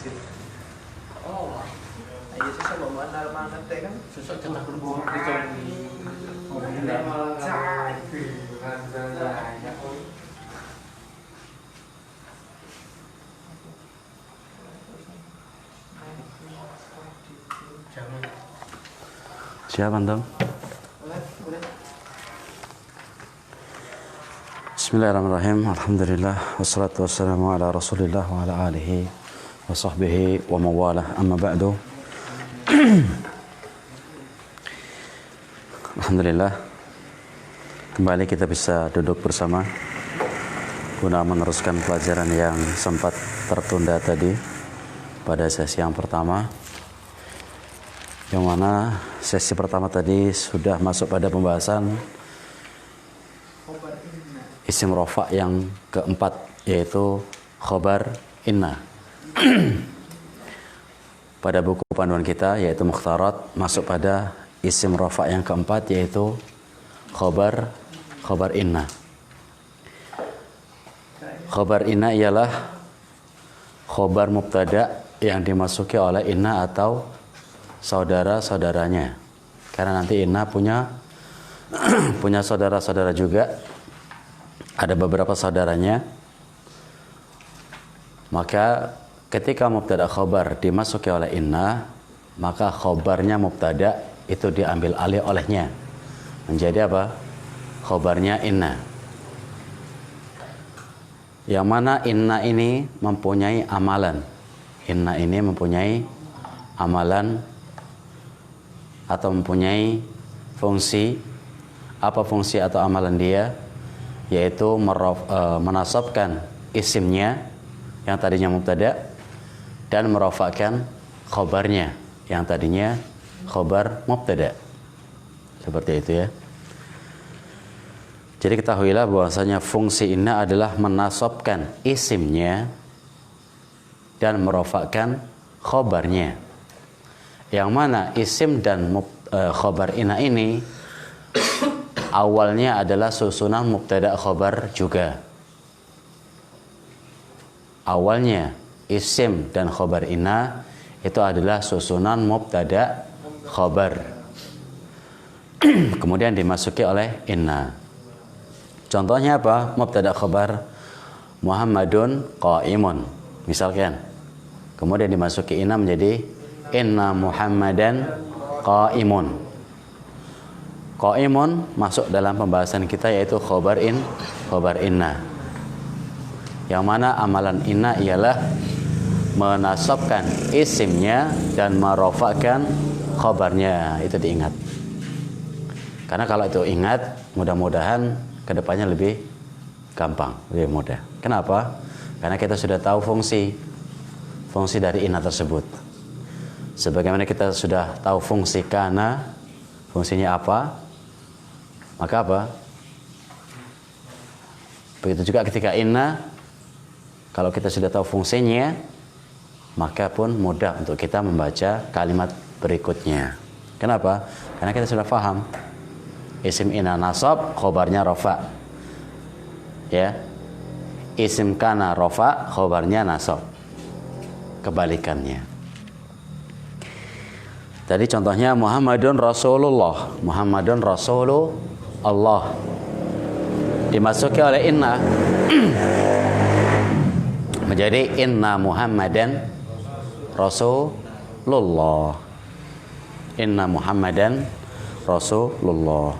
Oh, iya susah bawa mangan teh kan susah cetak berburu di Siapa antum? Bismillahirrahmanirrahim. Alhamdulillah wassalatu wassalamu ala Rasulillah wa ala alihi wa sahbihi wa mawalah. Amma ba'du. Alhamdulillah, kembali kita bisa duduk bersama guna meneruskan pelajaran yang sempat tertunda tadi pada sesi yang pertama, yang mana sesi pertama tadi sudah masuk pada pembahasan isim rofa yang keempat, yaitu khobar inna. Pada buku panduan kita yaitu Mukhtarat masuk pada isim rofa yang keempat, yaitu khobar inna. Khobar inna ialah khobar mubtada yang dimasuki oleh inna atau saudara-saudaranya. Karena nanti inna punya saudara-saudara juga. Ada beberapa saudaranya. Maka ketika mubtada khobar dimasuki oleh inna, maka khobarnya mubtada itu diambil alih olehnya menjadi apa? Khobarnya inna. Yang mana inna ini mempunyai amalan. Inna ini mempunyai amalan atau mempunyai fungsi. Apa fungsi atau amalan dia? Yaitu menasabkan isimnya yang tadinya mubtada dan merofakkan khobarnya yang tadinya khobar mubtada. Seperti itu ya. Jadi ketahuilah bahwasanya fungsi inna adalah menasabkan isimnya dan merofakkan khobarnya. Yang mana isim dan khobar inna ini awalnya adalah susunan mubtada khobar juga. Awalnya isim dan khobar inna itu adalah susunan mubtada khobar. Kemudian dimasuki oleh inna. Contohnya apa? Mubtada khobar Muhammadun qaimun, misalkan. Kemudian dimasuki inna menjadi inna Muhammadan qaimun. Qaimun masuk dalam pembahasan kita yaitu khobar inna. Yang mana amalan inna ialah menasabkan isimnya dan merofakkan khobarnya. Itu diingat. Karena kalau itu ingat, mudah-mudahan kedepannya lebih gampang, lebih mudah. Kenapa? Karena kita sudah tahu fungsi dari inna tersebut. Sebagaimana kita sudah tahu fungsi kana, fungsinya apa, maka apa? Begitu juga ketika inna, kalau kita sudah tahu fungsinya, maka pun mudah untuk kita membaca kalimat berikutnya. Kenapa? Karena kita sudah paham. Isim inna nasab, khobarnya rofa. Ya. Isim kana rofa, khobarnya nasab. Kebalikannya. Tadi contohnya Muhammadun Rasulullah. Muhammadun Rasulullah. Dimasuki oleh inna menjadi inna Muhammadan Rasulullah. Inna Muhammadan Rasulullah.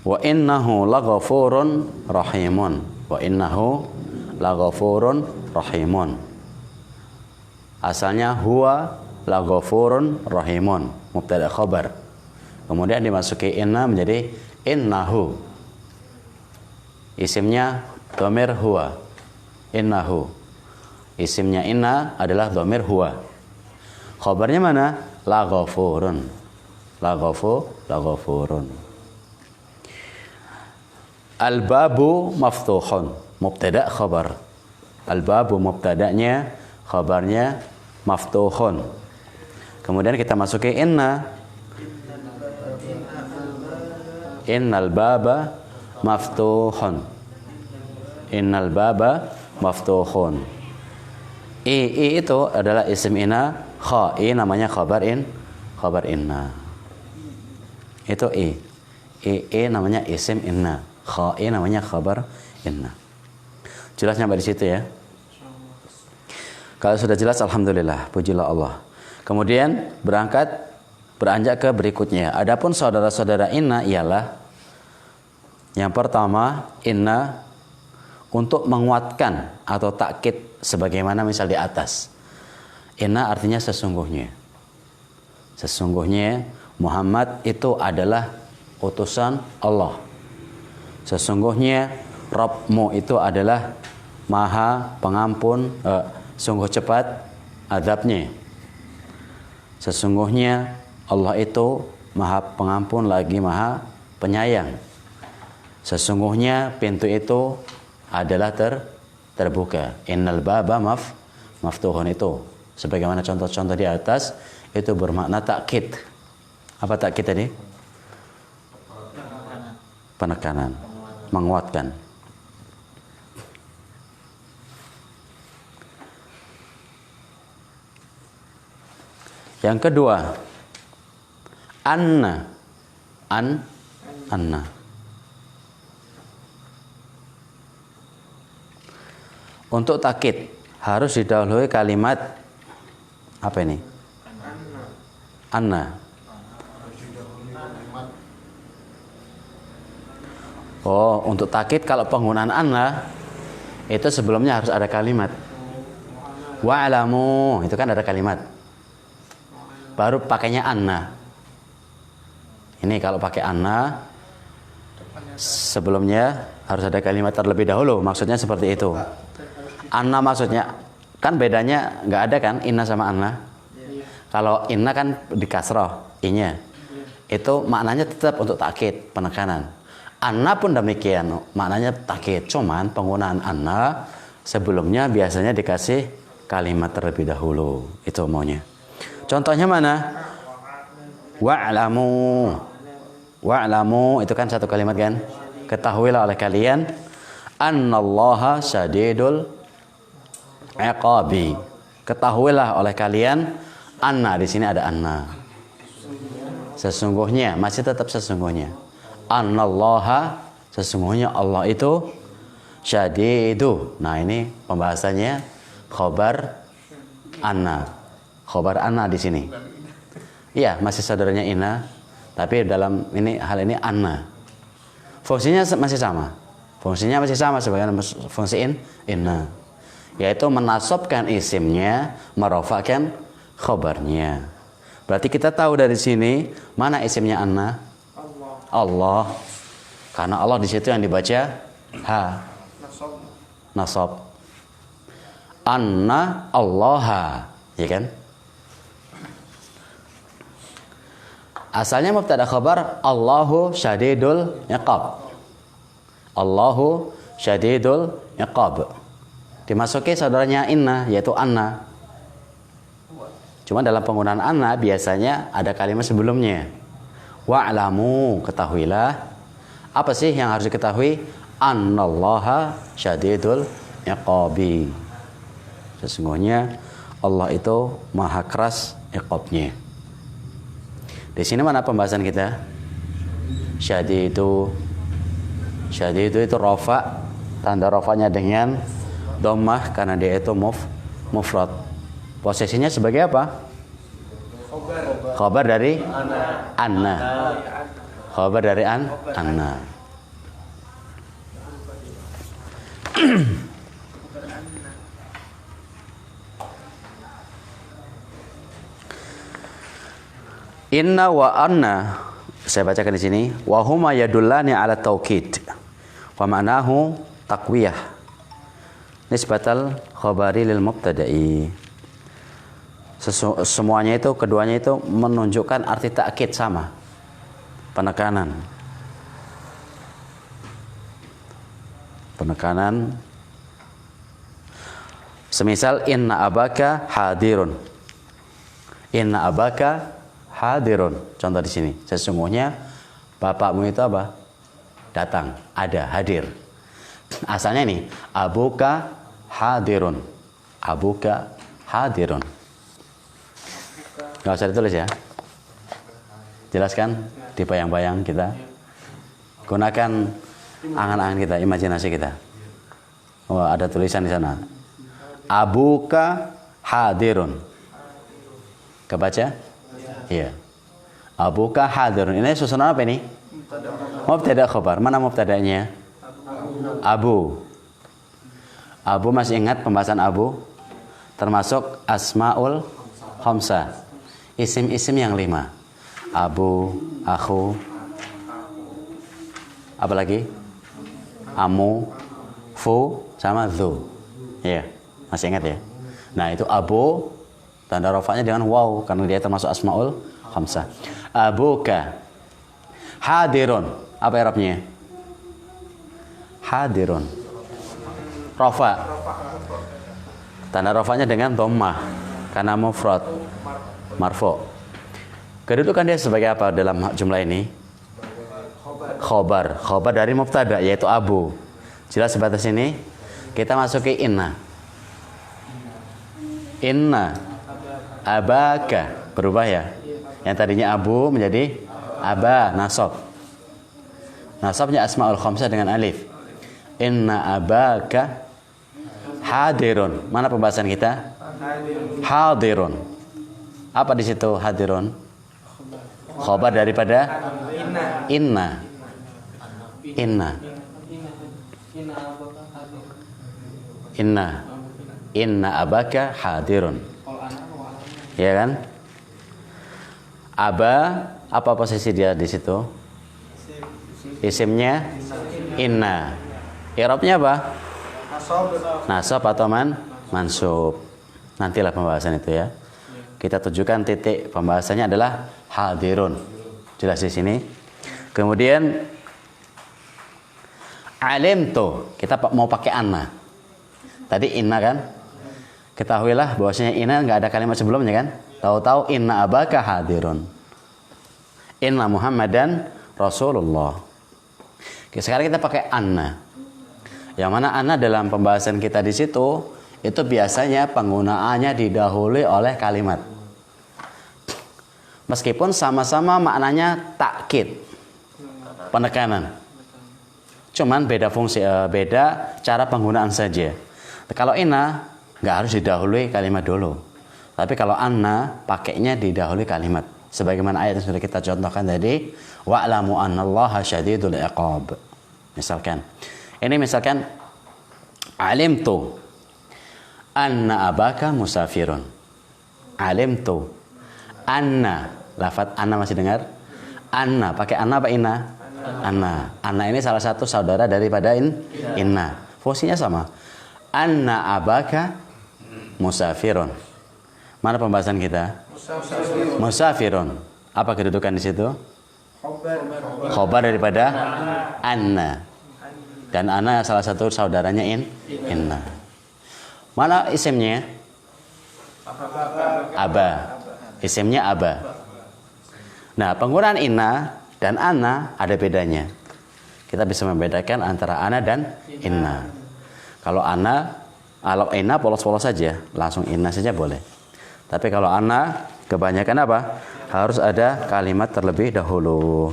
Wa innahu laghafurun rahimun. Wa innahu laghafurun rahimun. Asalnya huwa laghafurun rahimun, mubtada khabar. Kemudian dimasuki inna menjadi innahu. Isimnya dhamir huwa. Innahu. Isimnya inna adalah dhamir huwa. Khabarnya mana? Laghafurun. Laghafurun. Al-babu maftuhun. Mubtada khabar. Al-babu mubtadanya, khabarnya maftuhun. Kemudian kita masuki inna. Innal baba maftuhun. Innal baba maftuhun. I itu adalah isim inna, kha I namanya khabar inna. Itu I namanya isim inna, kha I namanya khabar inna. Jelas sampai di situ ya? Kalau sudah jelas alhamdulillah, pujilah Allah. Kemudian beranjak ke berikutnya. Adapun saudara-saudara inna ialah yang pertama, inna untuk menguatkan atau takkid sebagaimana misal di atas. Inna artinya sesungguhnya. Sesungguhnya Muhammad itu adalah utusan Allah. Sesungguhnya Rabbmu itu adalah Maha Pengampun, sungguh cepat azabnya. Sesungguhnya Allah itu Maha Pengampun lagi Maha Penyayang. Sesungguhnya pintu itu adalah terbuka. Innal baba maftuhun itu. Sebagaimana contoh-contoh di atas itu bermakna takkid. Apa takkid tadi? Penekanan, menguatkan. Yang kedua, anna. Untuk takkid harus didahului kalimat apa ini? Anna. Oh, untuk takkid kalau penggunaan anna itu sebelumnya harus ada kalimat. Wa'lamu, itu kan ada kalimat. Baru pakainya anna. Ini kalau pakai anna sebelumnya harus ada kalimat terlebih dahulu. Maksudnya seperti itu. Anna maksudnya kan bedanya nggak ada kan inna sama anna. Kalau inna kan di kasroh i-nya. Itu maknanya tetap untuk takkid, penekanan. Anna pun demikian, maknanya takkid. Cuman penggunaan anna sebelumnya biasanya dikasih kalimat terlebih dahulu. Itu maunya. Contohnya mana? Wa'lamu. Wa'lamu itu kan satu kalimat kan? Ketahuilah oleh kalian annallaha syadidul iqabi. Ketahuilah oleh kalian anna, di sini ada anna. Sesungguhnya, masih tetap sesungguhnya. Annallaha, sesungguhnya Allah itu syadidu. Nah, ini pembahasannya khabar anna. Khobar anna di sini. Iya, masih saudaranya inna, tapi dalam ini hal ini anna. Fungsinya masih sama. Fungsinya masih sama sebagaimana fungsi inna, yaitu menasabkan isimnya, merofakkan khobarnya. Berarti kita tahu dari sini mana isimnya anna? Allah. Karena Allah di situ yang dibaca ha. Nasab. Anna Allaha, ya kan? Asalnya mubtada khabar Allahu syadidul iqab. Allahu syadidul iqab. Dimasuki saudaranya inna, yaitu anna. Cuma dalam penggunaan anna biasanya ada kalimat sebelumnya. Wa'lamu, ketahuilah. Apa sih yang harus diketahui? Annallaha syadidul iqabi. Sesungguhnya Allah itu maha keras iqabnya. Di sini mana pembahasan kita? Syadidu itu rofa, tanda rofanya dengan dhammah karena dia itu mufrad. Posisinya sebagai apa? Khabar dari anna. Khabar dari anna. Inna wa anna, saya bacakan di sini, wa huma yadullani ala taukid wa ma'nahu taqwiyah nisbatal khabari lil mubtada'i. Semuanya itu, keduanya itu menunjukkan arti takkid sama, penekanan. Semisal inna abaka hadirun. Inna abaka hadirun. Contoh di sini, sesungguhnya bapakmu itu apa? Datang, ada, hadir. Asalnya nih, abuka hadirun. Abuka hadirun. Nggak usah ditulis ya. Jelaskan di bayang-bayang kita. Gunakan angan-angan kita, imajinasi kita. Oh, ada tulisan di sana. Abuka hadirun. Kebaca? Iya. Abuka hadirun. Ini susunan apa ini? Mubtada khobar. Mana mubtadanya? Abu. Abu masih ingat pembahasan Abu? Termasuk asmaul khamsah. Isim-isim yang 5. Abu, akhu, apa lagi? Amu, fu, sama dhu. Iya, masih ingat ya? Nah, itu abu, tanda rafa'nya dengan waw karena dia termasuk asmaul khamsah. Abuka hadirun. Apa i'rabnya? Hadirun. Rafa. Tanda rafa'nya dengan dhammah karena mufrad, marfu'. Kedudukan dia sebagai apa dalam jumlah ini? Khobar. Khobar dari mubtada yaitu abu. Jelas sebatas ini. Kita masuki inna. Inna abaka. Berubah ya. Yang tadinya abu menjadi aba, nasab. Nasabnya asmaul khamsah dengan alif. Inna abaka hadirun. Mana pembahasan kita? Hadirun. Apa di situ hadirun? Khobar daripada inna. Inna. Inna. Inna abaka hadirun. Ya kan? Aba, apa posisi dia di situ? Isimnya inna. I'rabnya apa? Nasab atau mansub. Nantilah pembahasan itu ya. Kita tujukan titik pembahasannya adalah hadirun. Jelas di sini. Kemudian alimtu, kita mau pakai anna. Tadi inna kan? Ketahuilah bahwasanya inna nggak ada kalimat sebelumnya kan? Tahu-tahu inna abaka hadirun. Inna Muhammadan Rasulullah. Oke, sekarang kita pakai anna. Yang mana anna dalam pembahasan kita di situ itu biasanya penggunaannya didahului oleh kalimat. Meskipun sama-sama maknanya takkid, penekanan. Cuman beda fungsi, beda cara penggunaan saja. Kalau inna nggak harus didahului kalimat dulu. Tapi kalau anna pakainya didahului kalimat. Sebagaimana ayat yang sudah kita contohkan tadi, wa'lamu annallaha syadidul iqab. Misalkan. Ini misalkan alimtu anna abaka musafirun. Alimtu anna, lafaz anna masih dengar? Anna, pakai anna apa inna? Anna. Anna ini salah satu saudara daripada inna. Fungsinya sama. Anna abaka musafirun. Mana pembahasan kita? Musafirun. Apa kedudukan di situ? Khobar daripada anna. Dan anna salah satu saudaranya inna. Mana isimnya? Aba. Isimnya aba. Nah, penggunaan inna dan anna ada bedanya. Kita bisa membedakan antara anna dan inna. Kalau inna polos-polos saja, langsung inna saja boleh. Tapi kalau anna kebanyakan apa? Harus ada kalimat terlebih dahulu.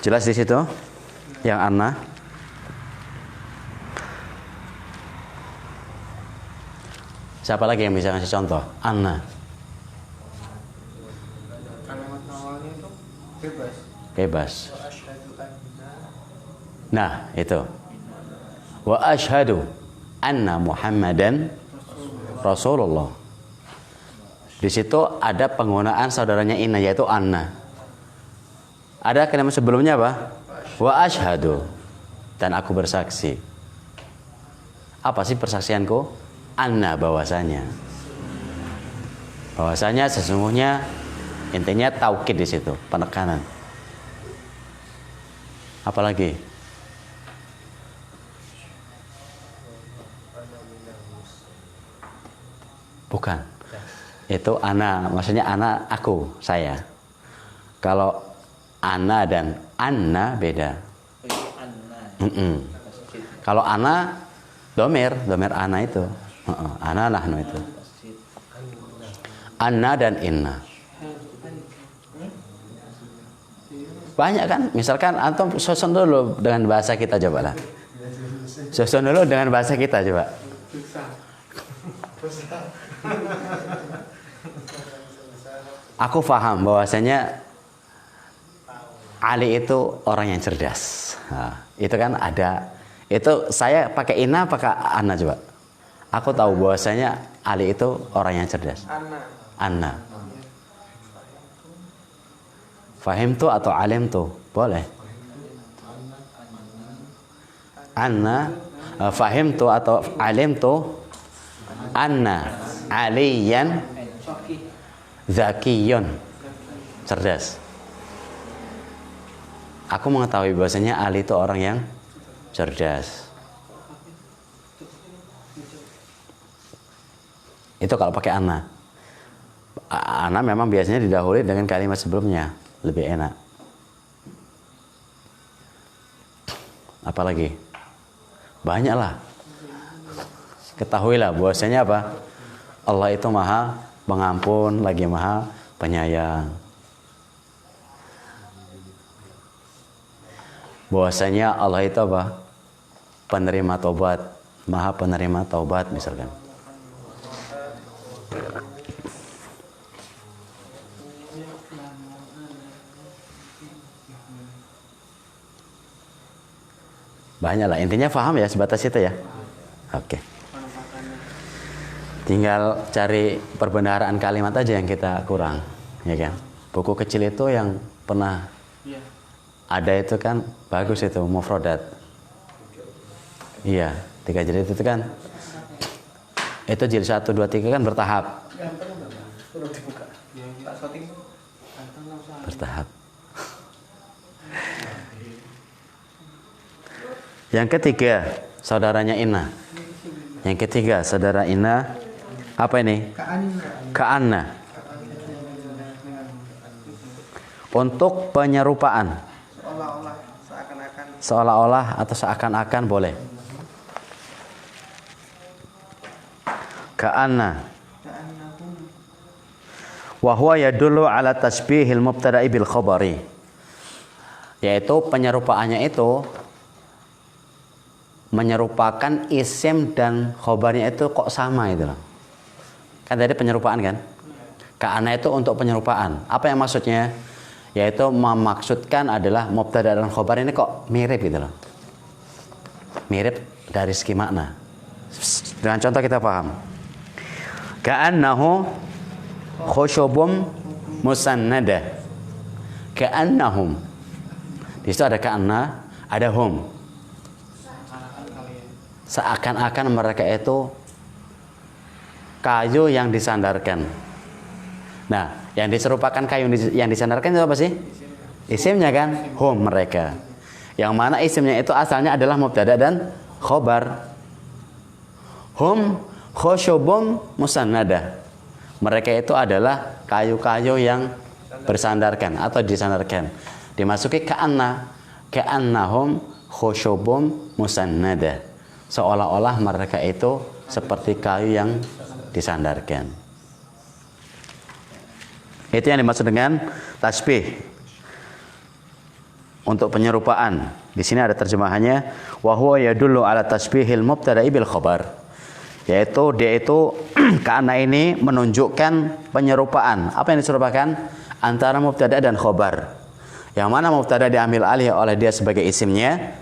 Jelas di situ? Yang anna. Siapa lagi yang bisa ngasih contoh? Anna. Kalimat awalnya itu bebas. Bebas. Nah, itu. Wa asyhadu anna Muhammadan Rasulullah. Di situ ada penggunaan saudaranya inna yaitu anna. Ada kalimat sebelumnya apa? Wa asyhadu, dan aku bersaksi. Apa sih persaksianku? Anna, bahwasanya sesungguhnya intinya taukid di situ, penekanan. Apalagi? Bukan. Itu ana, maksudnya ana aku, saya. Kalau ana dan anna beda. Kalau ana, domir ana itu. Ana nahnu itu. Anna dan inna. Banyak kan? Misalkan antum susun dulu dengan bahasa kita coba lah. Susun dulu dengan bahasa kita coba. Aku paham bahwasanya Ali itu orang yang cerdas. Nah, itu kan ada. Itu saya pakai inna pakai anna coba. Aku tahu bahwasanya Ali itu orang yang cerdas. Anna. Fahim tu atau alim tu boleh. Anna, fahim tu atau alim tu. Anna aliyan zakiyun, cerdas. Aku mengetahui bahwasanya Ali itu orang yang cerdas. Itu kalau pakai anna. Anna memang biasanya didahului dengan kalimat sebelumnya, lebih enak. Apalagi? Banyaklah. Ketahuilah bahwasanya apa? Allah itu Maha Pengampun, lagi Maha Penyayang. Bahwasanya Allah itu apa? Penerima taubat, Maha penerima taubat misalkan. Banyaklah, intinya paham ya, sebatas itu ya. Oke. Tinggal cari perbendaharaan kalimat aja yang kita kurang, ya kan? Buku kecil itu yang pernah ada itu kan bagus itu, mufradat. Iya, 3 jilid itu kan. Itu jilid 1, 2, 3 kan bertahap. Bertahap. Yang ketiga, saudaranya Inna. Yang ketiga, saudara Inna. Apa ini? Ka'anna. Untuk penyerupaan. Seolah-olah atau seakan-akan boleh. Ka'anna. Wa huwa yadullu ala tasbihil mubtada'i bil khabari. Yaitu penyerupaannya itu menyerupakan isim dan khobarnya itu kok sama itu loh. Kan tadi penyerupaan kan? Ka'anna itu untuk penyerupaan. Apa yang maksudnya? Yaitu memaksudkan adalah mubtada dan khobar ini kok mirip gitu loh. Mirip dari segi makna. Dengan contoh kita paham. Ka'annahu khusyubum musannada. Ka'annahum. Di situ ada ka'anna, ada hum. Seakan-akan mereka itu kayu yang disandarkan. Nah, yang diserupakan kayu yang disandarkan itu apa sih? Isimnya kan? Hum, mereka. Yang mana isimnya itu asalnya adalah mubtada dan khobar. Hum khusyubum musannada. Mereka itu adalah kayu-kayu yang bersandarkan atau disandarkan. Dimasuki ka'anna. Ka'annahum khusyubum musannada. Seolah-olah mereka itu seperti kayu yang disandarkan. Itu yang dimaksud dengan tasbih. Untuk penyerupaan. Di sini ada terjemahannya, wa huwa yadullu ala tasbihil mubtada'i bil khabar. Yaitu dia itu karena ini menunjukkan penyerupaan. Apa yang diserupakan? Antara mubtada dan khobar. Yang mana mubtada diambil alih oleh dia sebagai isimnya,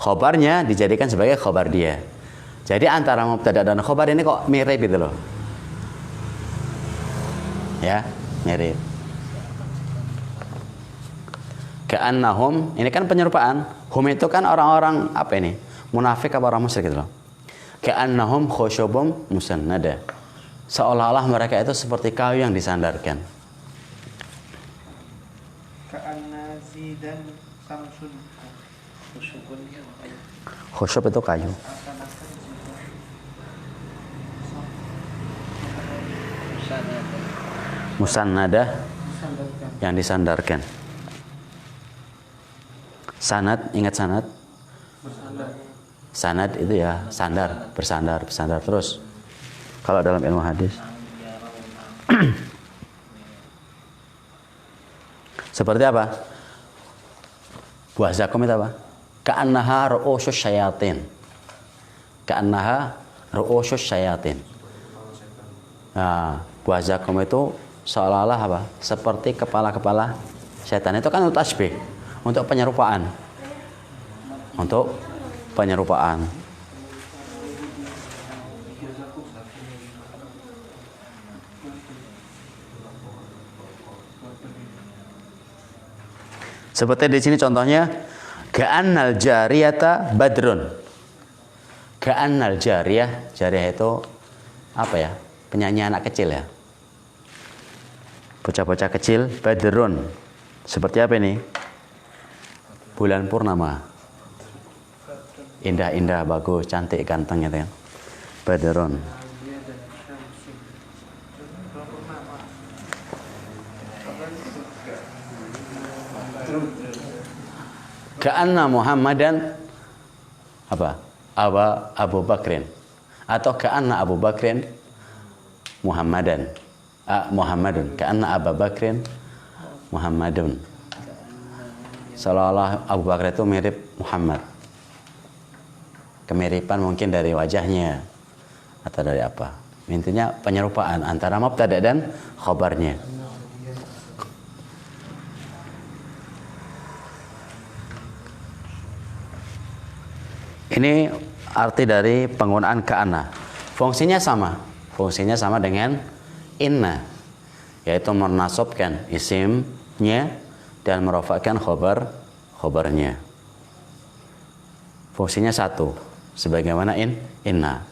khobarnya dijadikan sebagai khobar dia. Jadi antara mubtada dan khobar ini kok mirip gitu loh. Ya, mirip. Ka'annahum, ini kan penyerupaan. Hum itu kan orang-orang apa ini? Munafik apa orang musyrik gitu loh. Ka'annahum khusyubum musannada. Seolah-olah mereka itu seperti kayu yang disandarkan. Ka'anna zidan samsun. Khusyub itu kayu. Musannada yang disandarkan. Sanad, ingat sanad? Sanad itu ya sandar, bersandar terus. Kalau dalam ilmu hadis. Seperti apa? Buah zakum itu apa? Ka'annaha ru'usyus syayatin. Ka'annaha ru'usyus syayatin. Nah, buah zakum itu seolah-olah apa? Seperti kepala-kepala setan. Itu kan untuk tasbih, untuk penyerupaan. Untuk penyerupaan. Seperti di sini contohnya, ka'annal jariyata badrun. Ka'annal jariyah, jariyah itu apa ya? Penyanyi anak kecil ya. Bocah-bocah kecil, badrun. Seperti apa ini? Bulan purnama. Indah-indah, bagus, cantik, ganteng gitu kan. Badrun. Ka'anna Muhammadan apa? Abu Bakrin. Atau ka'anna Abu Bakrin Muhammadan. Muhammadun. Ka'anna Abu Bakrin Muhammadun. Seolah-olah Abu Bakar itu mirip Muhammad. Kemiripan mungkin dari wajahnya atau dari apa. Intinya penyerupaan antara mubtada dan khabarnya. Ini arti dari penggunaan ka'anna. Fungsinya sama dengan inna, yaitu menasabkan isimnya dan merofakkan khobarnya. Fungsinya satu, sebagaimana inna.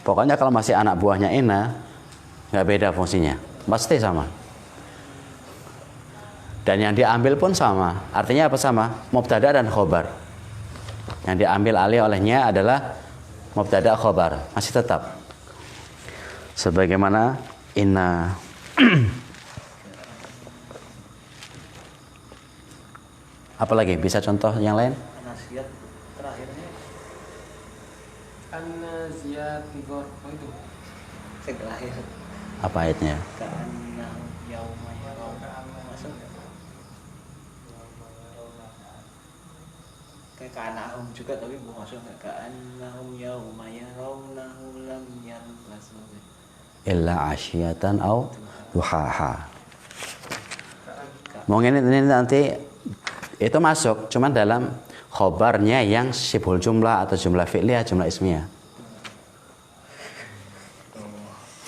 Pokoknya kalau masih anak buahnya inna, nggak beda fungsinya, pasti sama. Dan yang diambil pun sama. Artinya apa sama? Mubtada dan khobar. Yang diambil alih olehnya adalah mubtada khobar, masih tetap. Sebagaimana inna. Apalagi bisa contoh yang lain? Nasihat terakhirnya an-naziyat tigor. Oh itu. Yang terakhir. Apa ayatnya? Ka'annahu yauma yarawna. Masuk. Kayak ka'annahum juga tapi belum masuk. Ka'annahum yauma yarawnahu lam yalbasu Illa asyiyatan au duhaha. Mungkin ini nanti itu masuk, cuman dalam khobarnya yang sibul jumlah atau jumlah fi'liyah, jumlah ismiyah.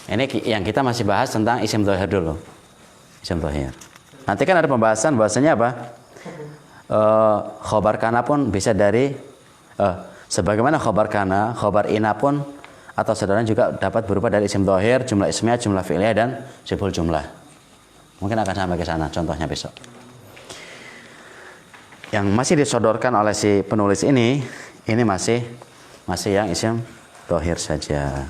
Ini yang kita masih bahas tentang isim dhahir dulu. Isim dhahir. Nanti kan ada pembahasan bahasanya apa? Khobar kana pun bisa dari sebagaimana khobar kana, khobar ina pun atau saudara juga dapat berupa dari isim dhahir, jumlah ismiyah, jumlah fi'liyah dan sibul jumlah. Mungkin akan sampai ke sana contohnya besok. Yang masih disodorkan oleh si penulis ini masih yang isim dhahir saja.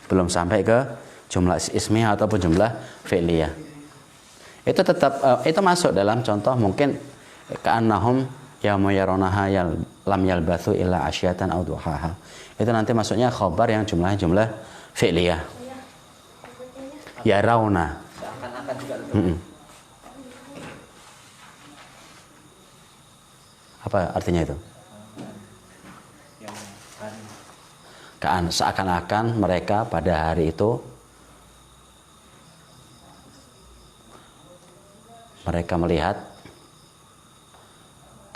Belum sampai ke jumlah ismiyah ataupun jumlah fi'liyah. Itu tetap itu masuk dalam contoh mungkin ka'annahum yauma yarawnaha lam yalbathu illa asyiyatan aw duhaha. Itu nanti masuknya khobar yang jumlahnya jumlah fi'liyah. Yarawna. seakan-akan juga Apa artinya itu? yang Seakan-akan mereka pada hari itu mereka melihat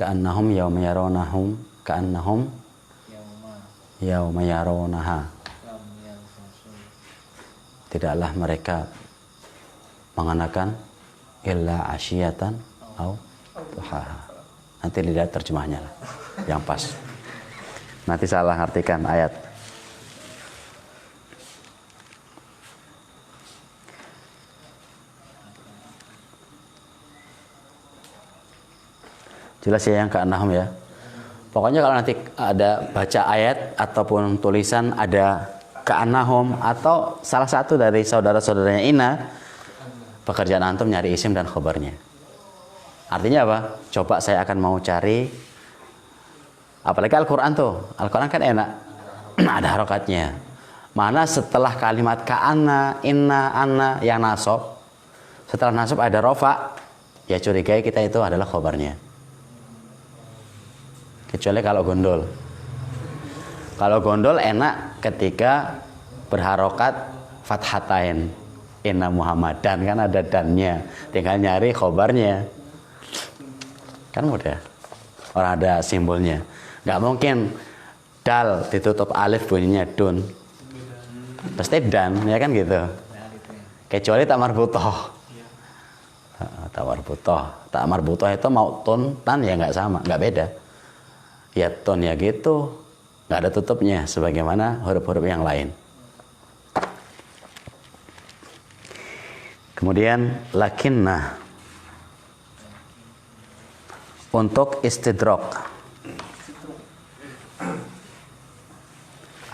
ka'annahum yauma yarawnahum ka'annahum yauma yarawnaha. Tidaklah mereka mengenakan illa asyiyatan au duhaha. Nanti lihat terjemahnya lah yang pas. Nanti salah artikan ayat. Jelas ya yang ke-6 ya. Pokoknya kalau nanti ada baca ayat ataupun tulisan ada ke-6 atau salah satu dari saudara-saudaranya Ina, pekerjaan antum nyari isim dan khobarnya. Artinya apa? Coba saya akan mau cari Apalagi Al-Quran tuh. Al-Quran kan enak. Ada harokatnya. Mana setelah kalimat ka'anna, inna, anna yang nasab. Setelah nasab ada rofa. Ya curigai kita itu adalah khobarnya. Kecuali kalau gondol. Kalau gondol enak ketika berharokat fathatain. Inna Muhammadan, kan ada dannya. Tinggal nyari khobarnya. Kan mudah. Orang ada simbolnya. Nggak mungkin dal ditutup alif bunyinya dun. Pasti dan, ya kan gitu. Kecuali tak marbutoh. Tak marbutoh. Tak marbutoh itu mau tun, tan ya nggak sama, nggak beda. Ya tun ya gitu. Nggak ada tutupnya sebagaimana huruf-huruf yang lain. Kemudian lakinnah untuk istidrok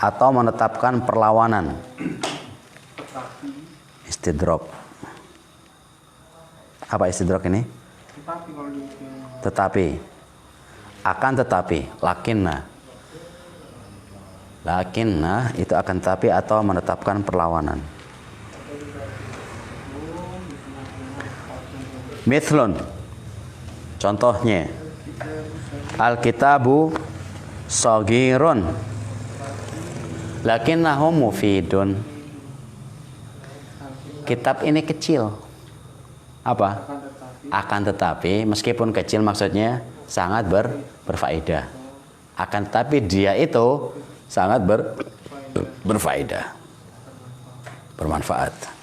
atau menetapkan perlawanan. Istidrok. Apa istidrok ini? Tetapi. Akan tetapi. Lakinnah. Lakinnah itu akan tetapi atau menetapkan perlawanan. Mithlun. Contohnya Alkitabu shagirun lakinnahu mufidun. Kitab ini kecil. Apa? Akan tetapi meskipun kecil maksudnya sangat berfaedah. Akan tetapi dia itu sangat berfaedah. Bermanfaat.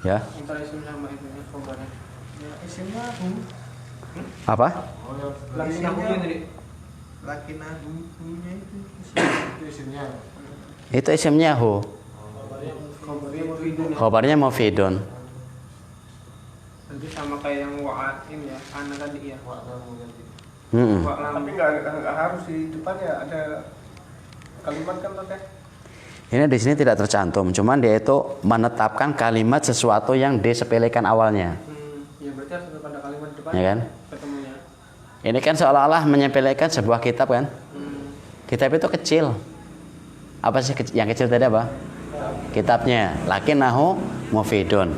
Ya. Apa? Itu isimnya hu. Khobarnya mufidun. Nanti sama kayak yang wa'atin ya, anak tadi ya. Tapi nggak harus di depannya ada kalimat kan Teh? Ini di sini tidak tercantum, cuman dia itu menetapkan kalimat sesuatu yang disepelekan awalnya. Ya berarti harus ada kalimat depan. Ya kan? Ketemunya. Ini kan seolah-olah menyepelekan sebuah kitab kan? Kitab itu kecil. Apa sih yang kecil tadi apa? Kitabnya. Lakinnahu mufidun.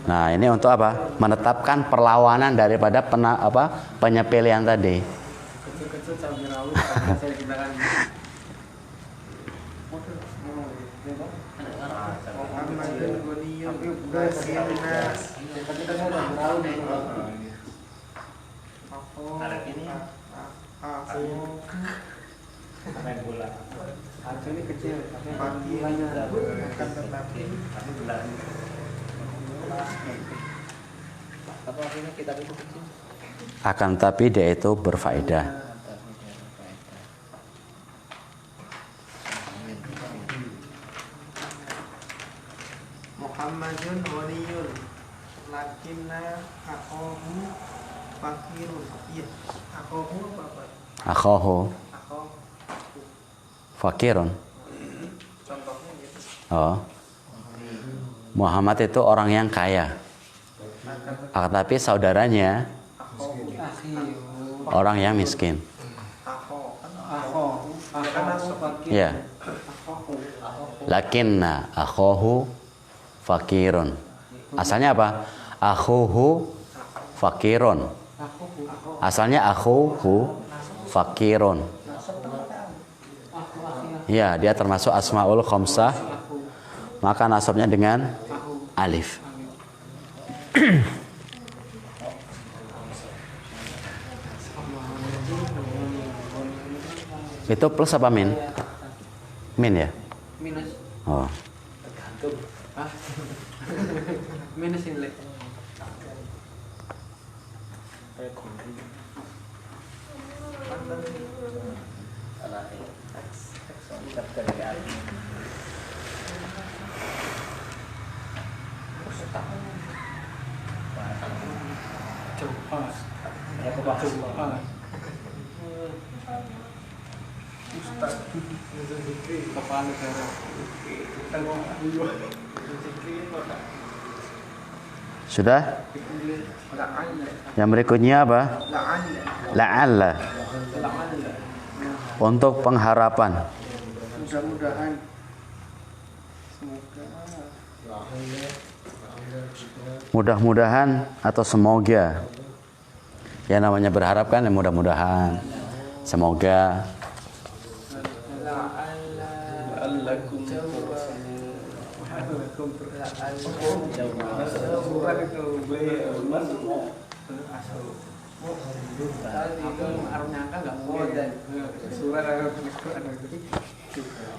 Nah, ini untuk apa? Menetapkan perlawanan daripada penyepelean tadi. Kecil-kecil cabai rawit saya kita kan. Ini kecil, apa artinya kitab itu kecil? Akan tapi dia itu berfaedah. Muhammadun waliyun lakinna akhahu fakirun. Iya, akhahu apa? Akhahu Akhahu. fakirun. Contohnya gitu. Oh. Muhammad itu orang yang kaya. Akan tapi saudaranya orang yang miskin. Ya. Lakinna akhahu fakirun. Asalnya apa? Akhuhu fakirun. Asalnya akhuhu fakirun. Ya, dia termasuk asmaul khamsah. Maka nasabnya dengan alif. Itu plus apa min? Min ya? Minus. Oh. Tergantung. Minus ini. Kepala negara. Sudah? Yang berikutnya apa? La'alla. Untuk pengharapan. Mudah-mudahan. Semoga. Mudah-mudahan atau semoga. Ya namanya berharap kan, ya mudah-mudahan. Semoga. La'allakum surat itu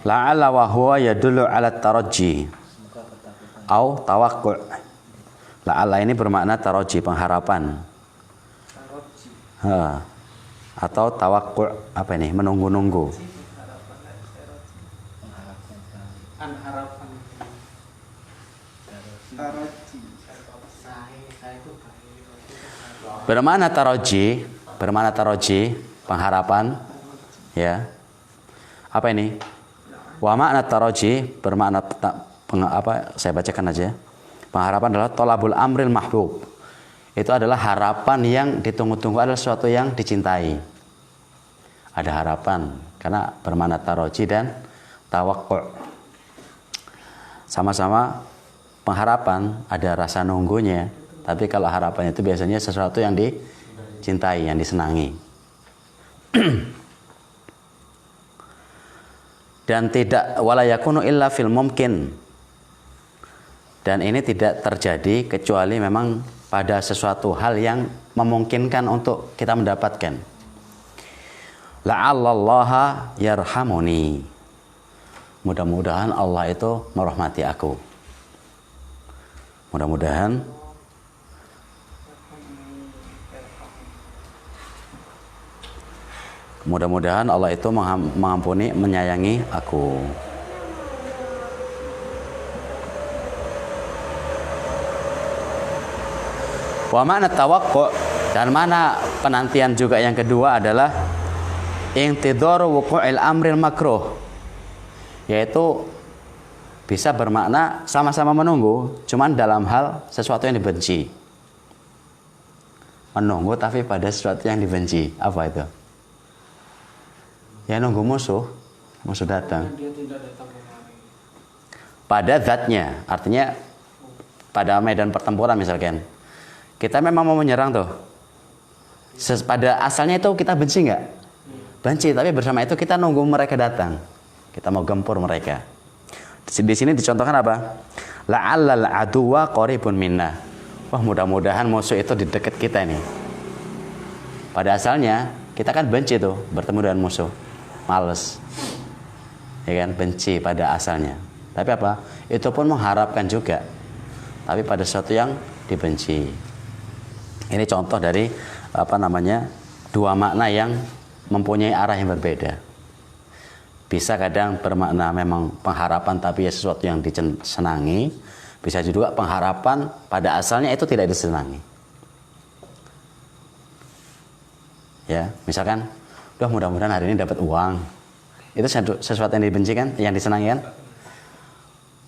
La'alla wa huwa yadullu ala taraji au tawakku'. La'alla ini bermakna taraji, pengharapan. Atau tawakku', apa ini? Menunggu-nunggu. harapan. Bermakna taraji, pengharapan. Ya. Apa ini? Wa makna taraji bermakna apa? Saya bacakan aja. Pengharapan adalah tolabul amril mahbub. Itu adalah harapan yang ditunggu-tunggu, adalah sesuatu yang dicintai. Ada harapan karena bermakna taraji dan tawakku'. Sama-sama pengharapan, ada rasa nunggunya. Tapi kalau harapan itu biasanya sesuatu yang dicintai, yang disenangi. Dan tidak wala yakunu illa fil mumkin. Dan ini tidak terjadi kecuali memang pada sesuatu hal yang memungkinkan untuk kita mendapatkan. La'allallaha yarhamuni. Mudah-mudahan Allah itu merahmati aku. Mudah-mudahan Allah itu mengampuni, menyayangi aku. Wa makna tawakku', dan mana penantian juga yang kedua adalah intidharu wuqu'il amril makruh, yaitu bisa bermakna sama-sama menunggu, cuman dalam hal sesuatu yang dibenci. Menunggu tapi pada sesuatu yang dibenci. Apa itu? Ya nunggu musuh datang. Pada zatnya, artinya pada medan pertempuran misalkan. Kita memang mau menyerang tuh. Pada asalnya itu kita benci nggak? Benci, tapi bersama itu kita nunggu mereka datang. Kita mau gempur mereka. Di sini dicontohkan apa? La'allal aduwa qaribun minna. Wah, mudah-mudahan musuh itu di dekat kita nih. Pada asalnya kita kan benci tuh bertemu dengan musuh. Males. Ya kan, benci pada asalnya. Tapi apa? Itu pun mengharapkan juga. Tapi pada sesuatu yang dibenci. Ini contoh dari dua makna yang mempunyai arah yang berbeda. Bisa kadang bermakna memang pengharapan tapi ya sesuatu yang disenangi. Bisa juga pengharapan pada asalnya itu tidak disenangi. Ya, misalkan, mudah-mudahan hari ini dapat uang. Itu sesuatu yang dibenci kan, yang disenangi kan?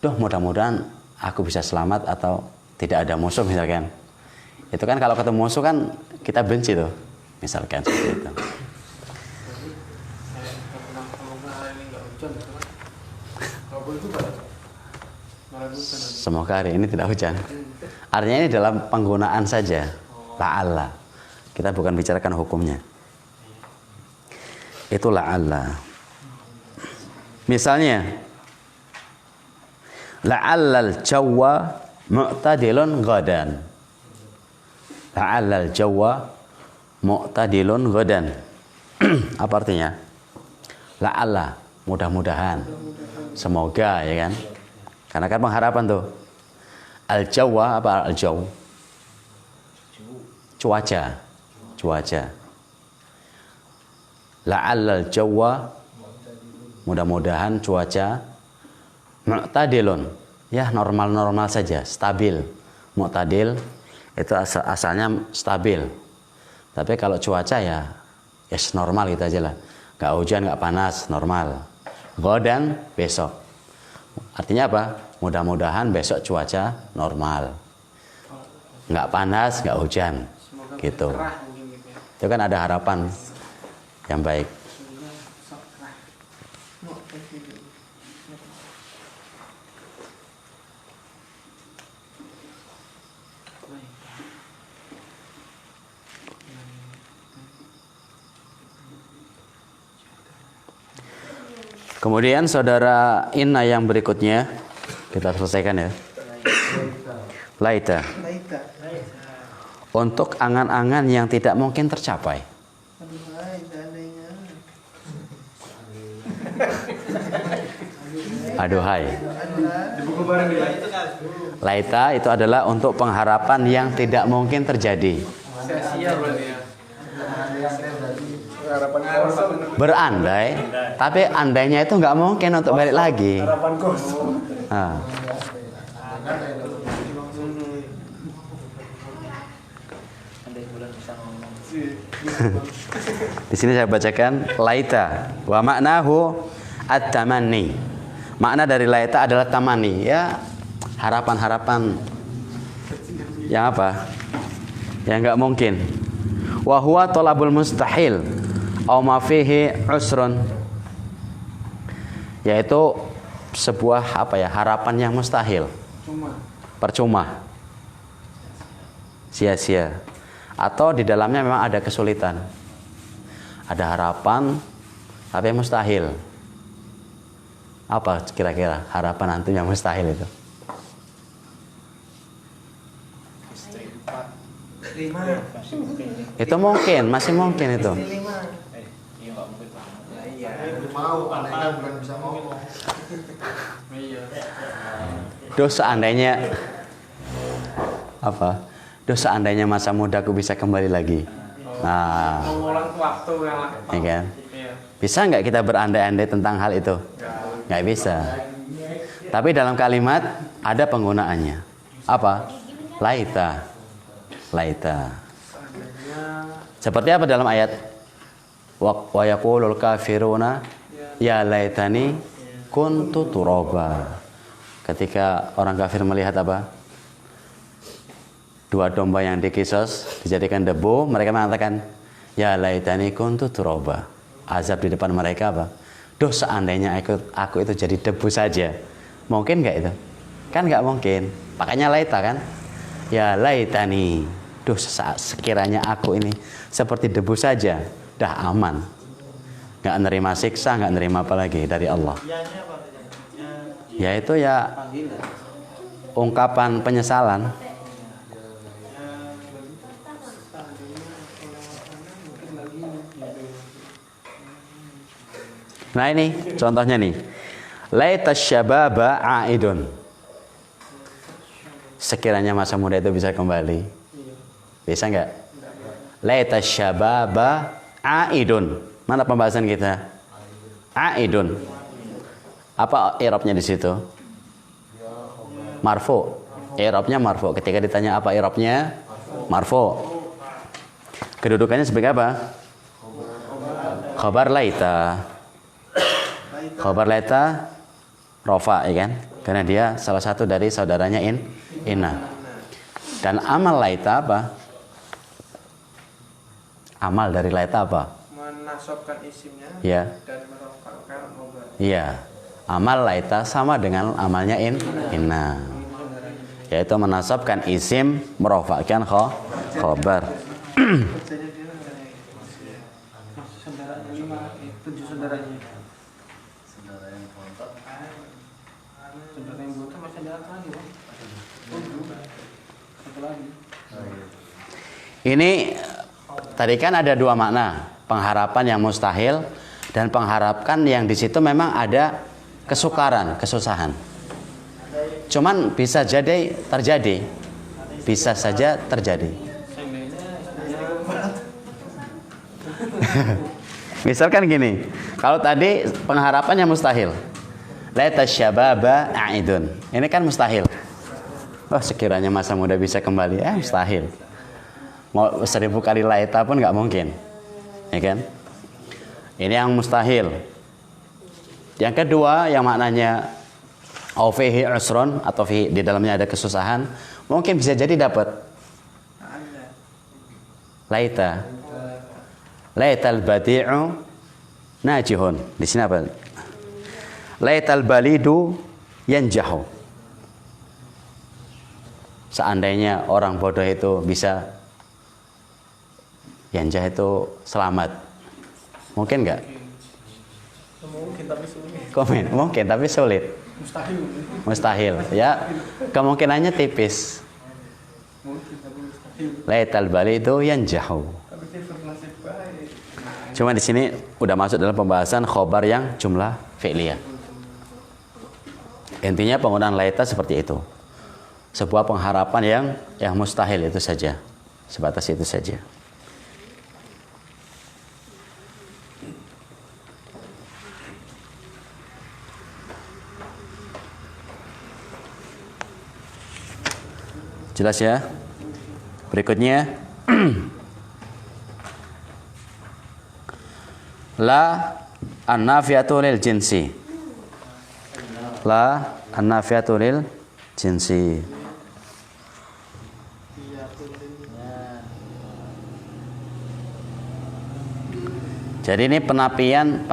Mudah-mudahan aku bisa selamat atau tidak ada musuh misalkan. Itu kan kalau ketemu musuh kan kita benci tuh, misalkan seperti itu. Semoga hari ini tidak hujan. Artinya ini dalam penggunaan saja. La'alla. Kita bukan bicarakan hukumnya. Itu la'alla. Misalnya, la'allal jawwa mu'tadilun ghadan. La'allal jawwa mu'tadilun ghadan. Apa artinya? La'alla, mudah-mudahan. Semoga, ya kan? Karena kan pengharapan tuh. Al-jawwa, apa al-jaw? Cuaca. La'allal jawwa, mudah-mudahan cuaca mu'tadilun, ya normal-normal saja, stabil. Mu'tadil itu asalnya stabil. Tapi kalau cuaca ya normal gitu aja lah. nggak hujan, nggak panas, normal. Ghadan, besok. Artinya apa? Mudah-mudahan besok cuaca normal, nggak panas, nggak hujan, Semoga gitu. cerah mungkin gitu ya. Itu kan ada harapan yang baik. Semoga besok cerah. Kemudian saudara Inna yang berikutnya kita selesaikan ya. Laita. Laita. Untuk angan-angan yang tidak mungkin tercapai. Aduh, hai, seandainya. Aduhai. Di buku bareng di lain. Laita itu adalah untuk pengharapan yang tidak mungkin terjadi. Sia-sia berarti ya. Harapan kosong. Berandai, tapi andainya itu nggak mungkin untuk balik lagi. Harapan kosong. Nah, Andai bulan bisa ngomong. di sini saya bacakan laita wa maknahu at-tamanni. Makna dari laita adalah tamani, ya harapan-harapan yang apa? Yang nggak mungkin. Wa huwa talabul mustahil aw ma fihi usrun. Yaitu sebuah apa ya? Harapan yang mustahil. Percuma. Sia-sia. Atau di dalamnya memang ada kesulitan. Ada harapan tapi mustahil. Apa kira-kira harapan antum yang mustahil itu? Istri 4. 5. Masih mungkin ya. Itu mungkin, masih mungkin itu. 5. Iya nggak mungkin banget. Iya. Mau, andai kan bukan bisa ngomong. Iya. Duh seandainya apa? Duh seandainya masa mudaku bisa kembali lagi. Nah, Mengulang waktu yang lama. ya kan? Iya. Bisa nggak kita berandai-andai tentang hal itu? Nggak bisa. Tapi dalam kalimat ada penggunaannya. Apa? Laita. Laita. Seperti apa dalam ayat? Wa yaqulul kafiruna ya laitani kuntu turaba. Ketika orang kafir melihat apa? Dua domba yang dikisos dijadikan debu, mereka mengatakan ya laitani kuntu turaba. Azab di depan mereka apa? Duh seandainya aku itu jadi debu saja. Mungkin nggak itu? Kan nggak mungkin. Makanya laita kan? Ya laitani. Duh sekiranya aku ini seperti debu saja, dah aman. Nggak nerima siksa, nggak nerima apa lagi dari Allah. Yaitu ya Panggilan. ungkapan penyesalan. Nah ini contohnya nih. Laita syababa aidun. Sekiranya masa muda itu bisa kembali. Bisa nggak? Laita syababa aidun. Mana pembahasan kita? Aidun. Apa i'rabnya di situ? Marfu. I'rabnya marfu. Ketika ditanya apa i'rabnya? Marfu. Kedudukannya sebagai apa? Khabar laita. Khabar laita rofa, ya kan? Karena dia salah satu dari saudaranya inna. Dan amal laita apa? Amal dari laita apa? Menasabkan isimnya Ya. dan merofakkan khobar. Iya. Amal laita sama dengan amalnya inna. Yaitu menasabkan isim, merofakkan khobar. Jadi dia masih saudaranya 5, 7 saudaranya. Saudara yang bontot masih ada apa lagi, Bang? 7. Satu lagi. Ini tadi kan ada dua makna, pengharapan yang mustahil dan pengharapan yang di situ memang ada kesukaran, kesusahan. Cuman bisa jadi terjadi, bisa saja terjadi. Misalkan gini, kalau tadi pengharapannya mustahil, laita syababa aidun, ini kan mustahil. Oh sekiranya masa muda bisa kembali, mustahil. Mau 1000 kali laita pun nggak mungkin, ya kan? Ini yang mustahil. Yang kedua yang maknanya au fihi usrun atau di dalamnya ada kesusahan, mungkin bisa jadi dapat. Laita. Laital badi'u najihun. Di sini apa? Laital balidu yanjahu. Seandainya orang bodoh itu bisa yanjah itu selamat. Mungkin enggak? Mungkin tapi sulit. Komen, mungkin tapi sulit. Mustahil. Mustahil. Ya, kemungkinannya tipis. Mungkin tapi mustahil. Laital balidu yanjahu. Tapi dia bernasib baik. Cuma di sini udah masuk dalam pembahasan khobar yang jumlah fi'liyah. Intinya penggunaan laita seperti itu. Sebuah pengharapan yang mustahil itu saja. Sebatas itu saja. Jelas ya? Berikutnya la an-nafiyatu lil jinsi. La an-nafiyatu lil jinsi. Jadi ini penafian,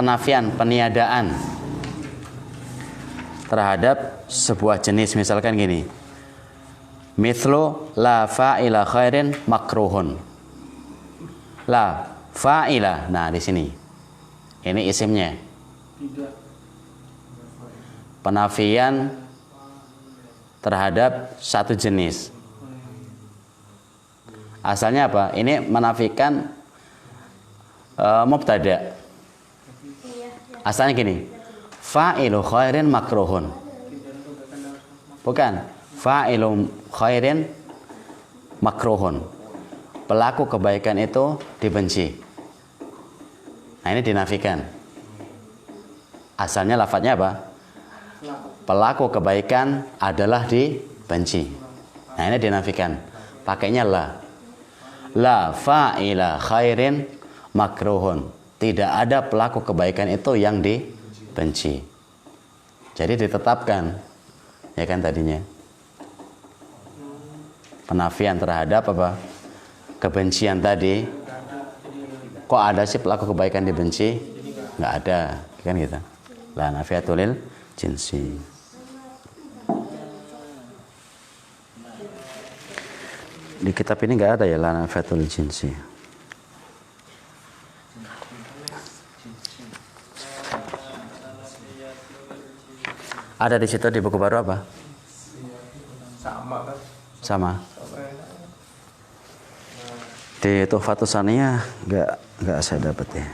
peniadaan terhadap sebuah jenis. Misalkan gini. Mithlu la fa'ila khairin makruhun. La fa'ila. Nah, di sini. Ini isimnya. Tidak. Penafian terhadap satu jenis. Asalnya apa? Ini menafikan mubtada. Asalnya gini. Fa'ilu khairin makruhun. Bukan. Fa'ilu khairin makruhun. Pelaku kebaikan itu dibenci. Nah, ini dinafikan. Asalnya lafadznya apa? Pelaku kebaikan adalah dibenci. Nah, ini dinafikan. Pakainya la. La fa'ila khairin makruhun. Tidak ada pelaku kebaikan itu yang dibenci. Jadi ditetapkan. Ya kan tadinya. Penafian terhadap apa? Kebencian tadi. Kok ada sih pelaku kebaikan dibenci? Nggak ada, kan gitu. La nafiyatul lil jinsi. Di kitab ini nggak ada ya la nafiyatul lil jinsi. Ada di situ di buku baru apa? Sama kan? Sama. Di Tuhfatus Saniyah nggak saya dapat ya.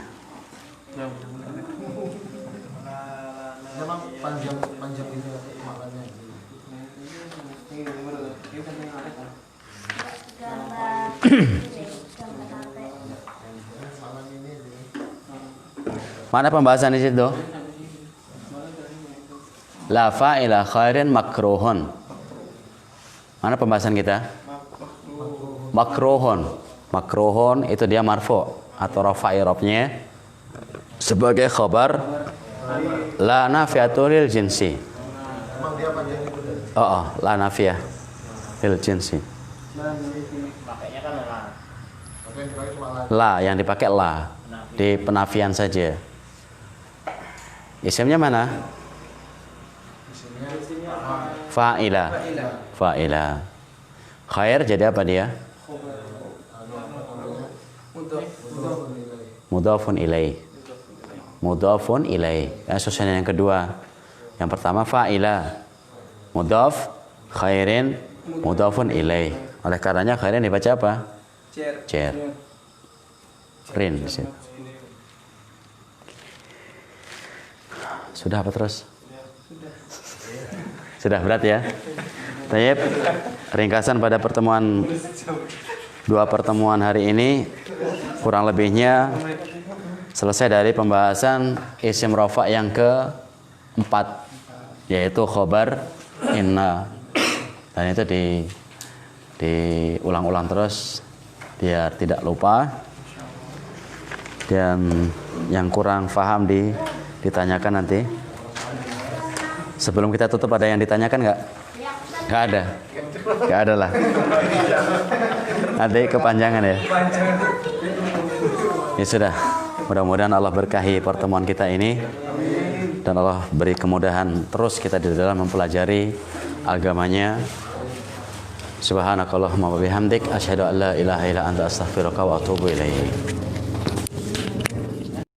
Memang panjang ini maknanya. Mana pembahasan di situ? La fa'ila khairin makruhun. Mana pembahasan kita? Makruhun. Makruhun itu dia marfu atau rafa i'rabnya sebagai khabar la nafiyatul lil jinsi. Memang dia panjang itu dari. Oh, la nafiyah lil jinsi. Makanya kan lah. Tapi yang dipakai cuma la. La yang dipakai la di penafian saja. Isimnya mana? Isinya Fa'ila. Fa'ila. Khair jadi apa dia? Mudhafun ilaih. Mudhafun ilaih. Susunan yang kedua. Yang pertama fa'ila. Mudhaf khairin mudhafun ilaih. Oleh karenanya khairin dibaca apa? Cer. Rin di situ. Sudah apa terus? Sudah berat ya? Tayyib. Ringkasan pada dua pertemuan hari ini kurang lebihnya selesai dari pembahasan isim rafa yang keempat, yaitu khobar inna. Dan itu diulang-ulang terus biar tidak lupa. Dan yang kurang paham ditanyakan nanti. Sebelum kita tutup ada yang ditanyakan nggak? Nggak ada. Nggak ada lah. Nanti kepanjangan ya. Ya sudah. Mudah-mudahan Allah berkahi pertemuan kita ini dan Allah beri kemudahan terus kita di dalam mempelajari agamanya. Subhanakallahumma wa bihamdik asyhadu an la ilaha illa anta astaghfiruka wa atubu ilaik.